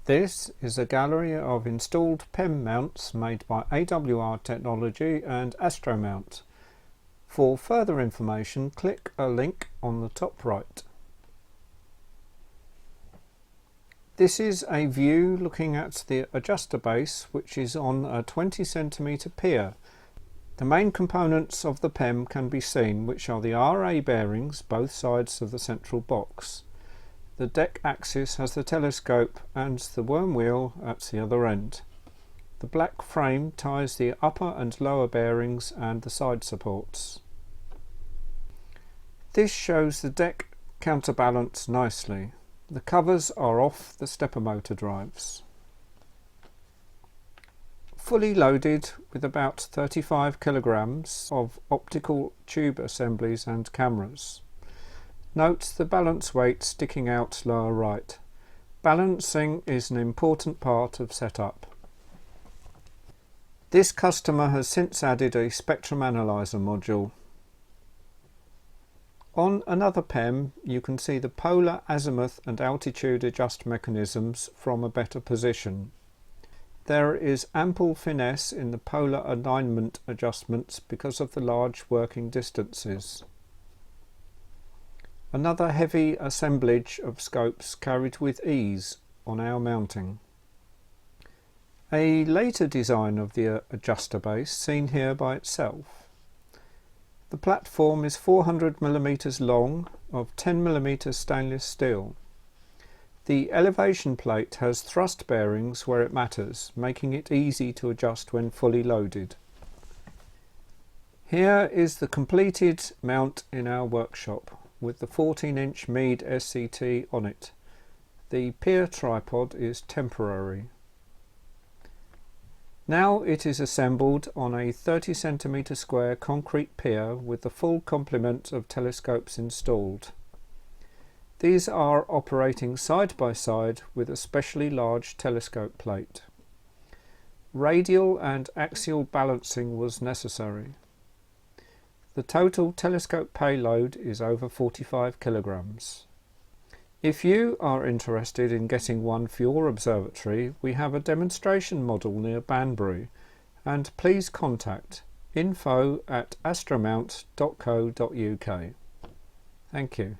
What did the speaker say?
This is a gallery of installed PEM mounts made by AWR Technology and Astromount. For further information, click a link on the top right. This is a view looking at the adjuster base, which is on a 20 cm pier. The main components of the PEM can be seen, which are the RA bearings both sides of the central box. The deck axis has the telescope and the worm wheel at the other end. The black frame ties the upper and lower bearings and the side supports. This shows the deck counterbalance nicely. The covers are off the stepper motor drives. Fully loaded with about 35 kilograms of optical tube assemblies and cameras. Note the balance weight sticking out lower right. Balancing is an important part of setup. This customer has since added a spectrum analyzer module. On another PEM you can see the polar azimuth and altitude adjust mechanisms from a better position. There is ample finesse in the polar alignment adjustments because of the large working distances. Another heavy assemblage of scopes carried with ease on our mounting. A later design of the adjuster base seen here by itself. The platform is 400 mm long of 10 mm stainless steel. The elevation plate has thrust bearings where it matters, making it easy to adjust when fully loaded. Here is the completed mount in our workshop, with the 14-inch Meade SCT on it. The pier tripod is temporary. Now it is assembled on a 30 cm square concrete pier with the full complement of telescopes installed. These are operating side by side with a specially large telescope plate. Radial and axial balancing was necessary. The total telescope payload is over 45 kilograms. If you are interested in getting one for your observatory, we have a demonstration model near Banbury, and please contact info@astromount.co.uk. Thank you.